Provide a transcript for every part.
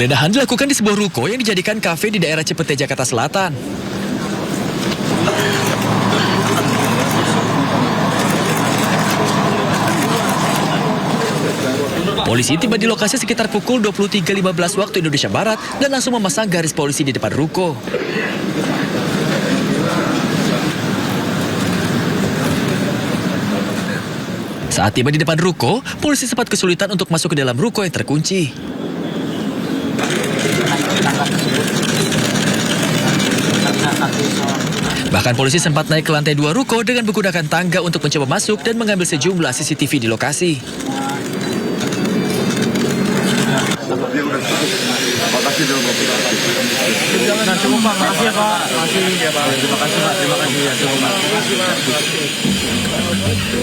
Penggeledahan dilakukan di sebuah ruko yang dijadikan kafe di daerah Cipete, Jakarta Selatan. Polisi tiba di lokasi sekitar pukul 23.15 waktu Indonesia Barat dan langsung memasang garis polisi di depan ruko. Saat tiba di depan ruko, polisi sempat kesulitan untuk masuk ke dalam ruko yang terkunci. Bahkan polisi sempat naik ke lantai 2 ruko dengan menggunakan tangga untuk mencoba masuk dan mengambil sejumlah CCTV di lokasi.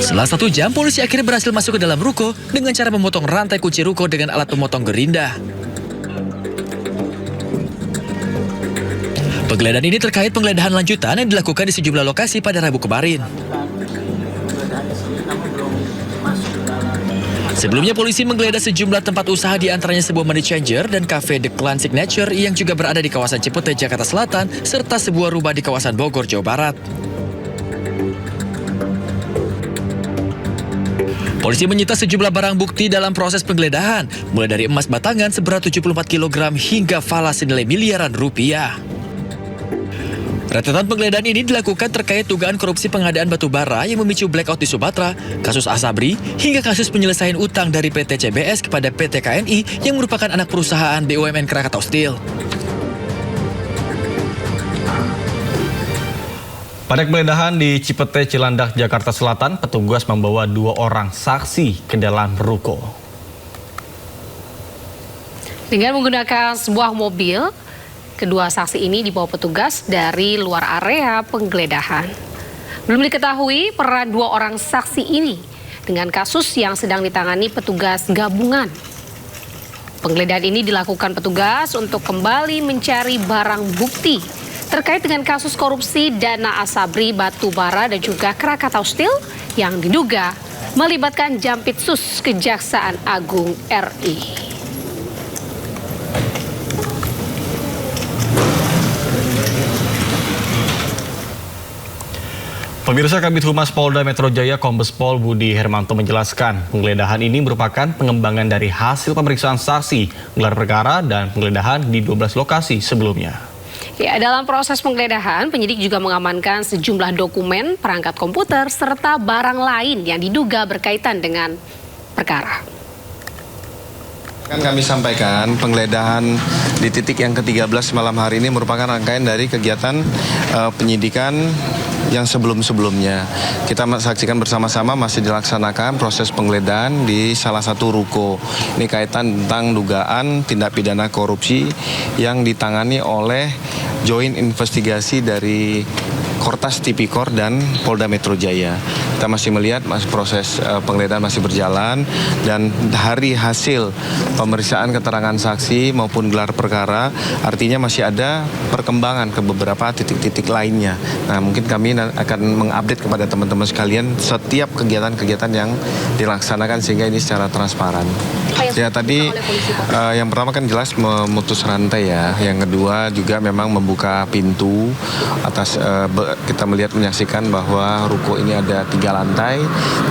Setelah 1 jam, polisi akhirnya berhasil masuk ke dalam ruko dengan cara memotong rantai kunci ruko dengan alat pemotong gerinda. Penggeledahan ini terkait penggeledahan lanjutan yang dilakukan di sejumlah lokasi pada Rabu kemarin. Sebelumnya polisi menggeledah sejumlah tempat usaha di antaranya sebuah money changer dan cafe The Clan Signature yang juga berada di kawasan Cipete, Jakarta Selatan, serta sebuah rumah di kawasan Bogor, Jawa Barat. Polisi menyita sejumlah barang bukti dalam proses penggeledahan, mulai dari emas batangan seberat 74 kg hingga falas senilai miliaran rupiah. Rentetan penggeledahan ini dilakukan terkait dugaan korupsi pengadaan batu bara yang memicu blackout di Sumatera, kasus Asabri, hingga kasus penyelesaian utang dari PT CBS kepada PT KNI yang merupakan anak perusahaan BUMN Krakatau Steel. Pada penggeledahan di Cipete, Cilandak, Jakarta Selatan, petugas membawa 2 orang saksi ke dalam ruko. Dengan menggunakan sebuah mobil, kedua saksi ini dibawa petugas dari luar area penggeledahan. Belum diketahui peran 2 orang saksi ini dengan kasus yang sedang ditangani petugas gabungan. Penggeledahan ini dilakukan petugas untuk kembali mencari barang bukti terkait dengan kasus korupsi dana Asabri Batubara dan juga Krakatau Steel yang diduga melibatkan Jampitsus Kejaksaan Agung RI. Pemirsa, Kabid Humas Polda Metro Jaya Kombes Pol Budi Hermanto menjelaskan penggeledahan ini merupakan pengembangan dari hasil pemeriksaan saksi, gelar perkara, dan penggeledahan di 12 lokasi sebelumnya. Ya, dalam proses penggeledahan, penyidik juga mengamankan sejumlah dokumen, perangkat komputer, serta barang lain yang diduga berkaitan dengan perkara. Kan kami sampaikan penggeledahan di titik yang ke-13 malam hari ini merupakan rangkaian dari kegiatan penyidikan yang sebelum-sebelumnya. Kita saksikan bersama-sama masih dilaksanakan proses penggeledahan di salah satu ruko. Ini kaitan tentang dugaan tindak pidana korupsi yang ditangani oleh Joint Investigasi dari Kortas Tipikor dan Polda Metro Jaya. Kita masih melihat proses penggeledahan masih berjalan dan dari hasil pemeriksaan keterangan saksi maupun gelar perkara artinya masih ada perkembangan ke beberapa titik-titik lainnya. Nah, mungkin kami akan mengupdate kepada teman-teman sekalian setiap kegiatan-kegiatan yang dilaksanakan sehingga ini secara transparan. Ya, tadi yang pertama kan jelas memutus rantai ya. Yang kedua juga memang membuka pintu atas kita melihat menyaksikan bahwa ruko ini ada 3 lantai.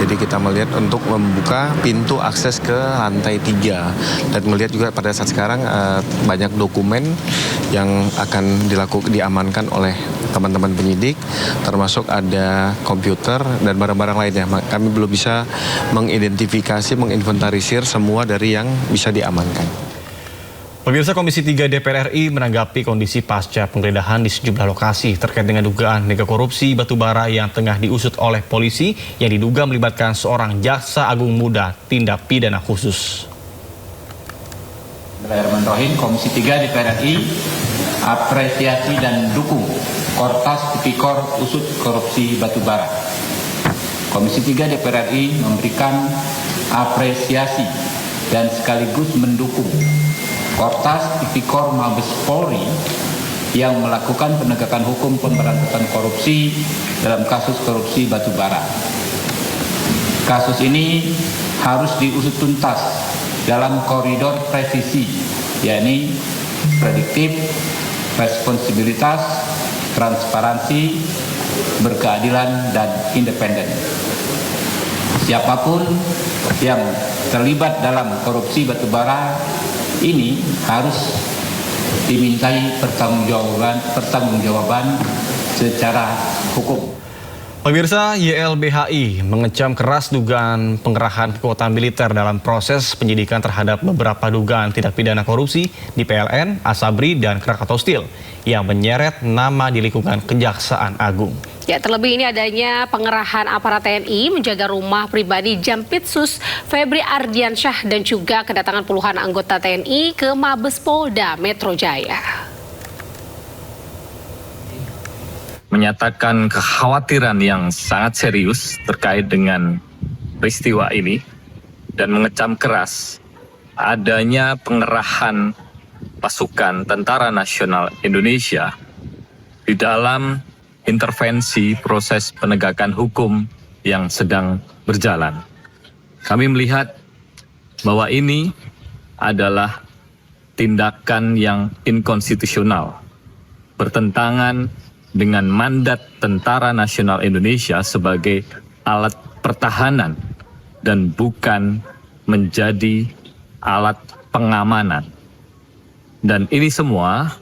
Jadi kita melihat untuk membuka pintu akses ke lantai 3 dan melihat juga pada saat sekarang banyak dokumen yang akan diamankan oleh teman-teman penyidik, termasuk ada komputer dan barang-barang lainnya. Kami belum bisa mengidentifikasi, menginventarisir semua dari yang bisa diamankan. Pemirsa, Komisi 3 DPR RI menanggapi kondisi pasca penggeledahan di sejumlah lokasi terkait dengan dugaan mega korupsi batubara yang tengah diusut oleh polisi yang diduga melibatkan seorang jaksa agung muda tindak pidana khusus. Bismillahirrahmanirrahim. Komisi 3 DPR RI apresiasi dan dukung Kortas Tipikor usut korupsi batubara. Komisi 3 DPR RI memberikan apresiasi dan sekaligus mendukung Kortas Tipikor Mabes Polri yang melakukan penegakan hukum pemberantasan korupsi dalam kasus korupsi batubara. Kasus ini harus diusut tuntas dalam koridor presisi yakni prediktif, responsibilitas, transparansi, berkeadilan, dan independen. Siapapun yang terlibat dalam korupsi batubara ini harus dimintai pertanggungjawaban secara hukum. Pemirsa, YLBHI mengecam keras dugaan pengerahan kekuatan militer dalam proses penyidikan terhadap beberapa dugaan tindak pidana korupsi di PLN, Asabri, dan Krakatau Steel yang menyeret nama di lingkungan Kejaksaan Agung. Ya, terlebih ini adanya pengerahan aparat TNI menjaga rumah pribadi Jampitsus Febri Ardiansyah dan juga kedatangan puluhan anggota TNI ke Mabes Polda Metro Jaya. Menyatakan kekhawatiran yang sangat serius terkait dengan peristiwa ini dan mengecam keras adanya pengerahan pasukan Tentara Nasional Indonesia di dalam intervensi proses penegakan hukum yang sedang berjalan. Kami melihat bahwa ini adalah tindakan yang inkonstitusional, bertentangan dengan mandat Tentara Nasional Indonesia sebagai alat pertahanan dan bukan menjadi alat pengamanan. Dan ini semua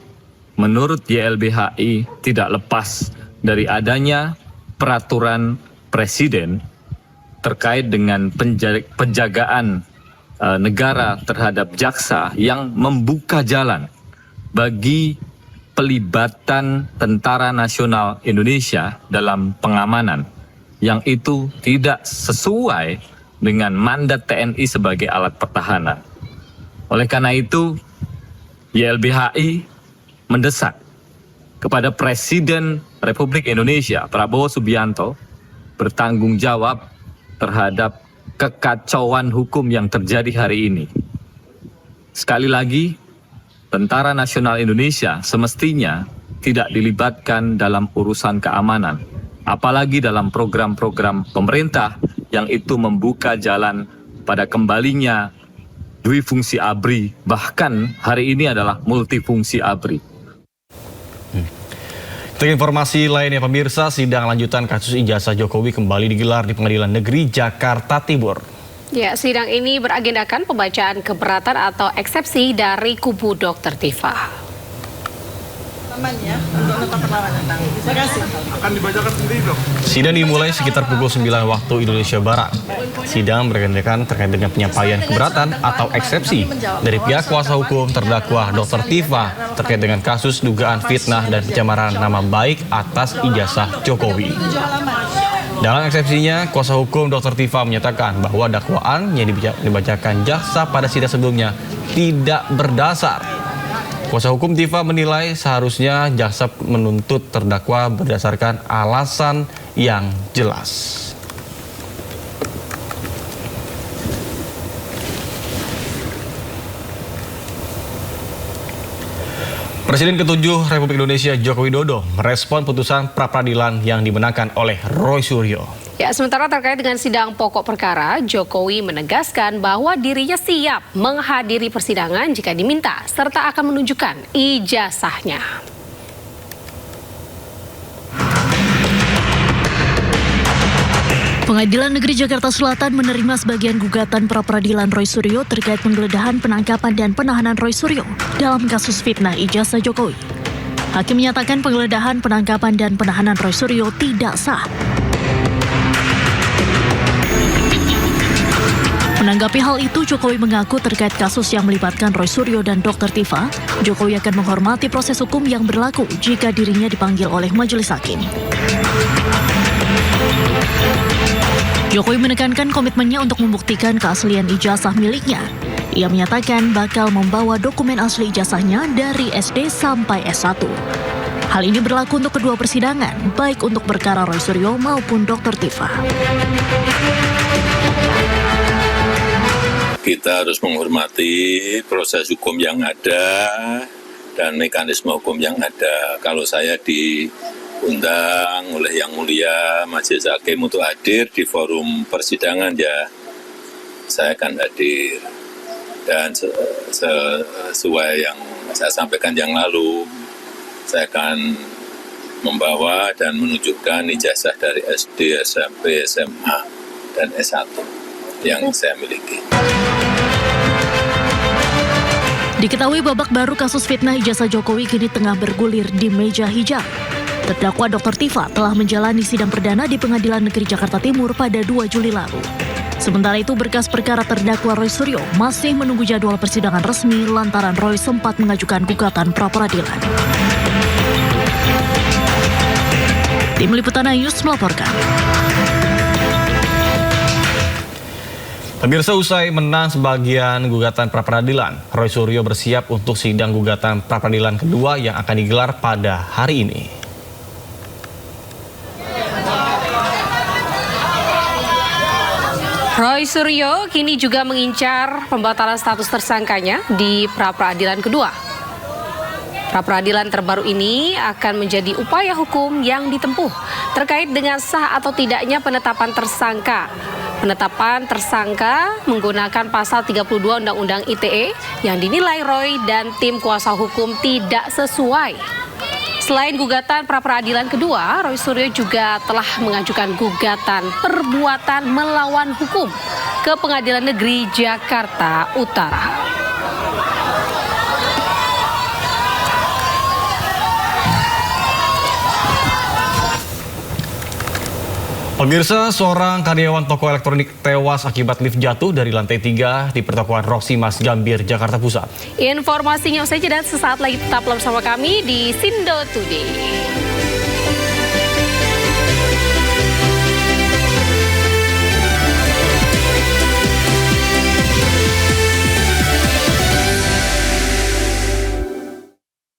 menurut YLBHI tidak lepas dari adanya peraturan presiden terkait dengan penjagaan negara terhadap jaksa yang membuka jalan bagi pelibatan Tentara Nasional Indonesia dalam pengamanan yang itu tidak sesuai dengan mandat TNI sebagai alat pertahanan. Oleh karena itu, YLBHI mendesak kepada Presiden Republik Indonesia Prabowo Subianto bertanggung jawab terhadap kekacauan hukum yang terjadi hari ini. Sekali lagi, Tentara Nasional Indonesia semestinya tidak dilibatkan dalam urusan keamanan, apalagi dalam program-program pemerintah yang itu membuka jalan pada kembalinya duifungsi ABRI, bahkan hari ini adalah multifungsi ABRI. Untuk informasi lainnya pemirsa, sidang lanjutan kasus ijazah Jokowi kembali digelar di Pengadilan Negeri Jakarta Timur. Ya, sidang ini beragendakan pembacaan keberatan atau eksepsi dari kubu Dr. Tifa. Sidang dimulai sekitar pukul 9 waktu Indonesia Barat. Sidang beragendakan terkait dengan penyampaian keberatan atau eksepsi dari pihak kuasa hukum terdakwa Dr. Tifa terkait dengan kasus dugaan fitnah dan pencemaran nama baik atas ijazah Jokowi. Dalam eksepsinya, kuasa hukum Dr. Tifa menyatakan bahwa dakwaan yang dibacakan jaksa pada sidang sebelumnya tidak berdasar. Kuasa hukum Tifa menilai seharusnya jaksa menuntut terdakwa berdasarkan alasan yang jelas. Presiden ke-7 Republik Indonesia Joko Widodo merespon putusan pra-peradilan yang dimenangkan oleh Roy Suryo. Ya, sementara terkait dengan sidang pokok perkara, Jokowi menegaskan bahwa dirinya siap menghadiri persidangan jika diminta, serta akan menunjukkan ijazahnya. Pengadilan Negeri Jakarta Selatan menerima sebagian gugatan pra-peradilan Roy Suryo terkait penggeledahan, penangkapan, dan penahanan Roy Suryo dalam kasus fitnah ijazah Jokowi. Hakim menyatakan penggeledahan, penangkapan, dan penahanan Roy Suryo tidak sah. Menanggapi hal itu, Jokowi mengaku terkait kasus yang melibatkan Roy Suryo dan Dr. Tifa, Jokowi akan menghormati proses hukum yang berlaku jika dirinya dipanggil oleh majelis hakim. Jokowi menekankan komitmennya untuk membuktikan keaslian ijazah miliknya. Ia menyatakan bakal membawa dokumen asli ijazahnya dari SD sampai S1. Hal ini berlaku untuk kedua persidangan, baik untuk perkara Roy Suryo maupun Dr. Tifa. Kita harus menghormati proses hukum yang ada dan mekanisme hukum yang ada. Kalau saya diundang oleh Yang Mulia Majelis Hakim untuk hadir di forum persidangan, ya saya akan hadir. Dan sesuai yang saya sampaikan yang lalu, saya akan membawa dan menunjukkan ijazah dari SD, SMP, SMA, dan S1 yang saya miliki. Diketahui babak baru kasus fitnah ijazah Jokowi kini tengah bergulir di meja hijau. Terdakwa Dr. Tifa telah menjalani sidang perdana di Pengadilan Negeri Jakarta Timur pada 2 Juli lalu. Sementara itu, berkas perkara terdakwa Roy Suryo masih menunggu jadwal persidangan resmi lantaran Roy sempat mengajukan gugatan pra-peradilan. Tim Liputan Ayus melaporkan. Pemirsa, usai menang sebagian gugatan pra-peradilan, Roy Suryo bersiap untuk sidang gugatan pra-peradilan kedua yang akan digelar pada hari ini. Roy Suryo kini juga mengincar pembatalan status tersangkanya di pra-peradilan kedua. Pra-peradilan terbaru ini akan menjadi upaya hukum yang ditempuh terkait dengan sah atau tidaknya penetapan tersangka. Penetapan tersangka menggunakan pasal 32 Undang-Undang ITE yang dinilai Roy dan tim kuasa hukum tidak sesuai. Selain gugatan pra-peradilan kedua, Roy Suryo juga telah mengajukan gugatan perbuatan melawan hukum ke Pengadilan Negeri Jakarta Utara. Pemirsa, seorang karyawan toko elektronik tewas akibat lift jatuh dari lantai 3 di pertokoan Roxy Mas Gambir, Jakarta Pusat. Informasinya usai jeda, sesaat lagi tetaplah bersama kami di Sindo Today.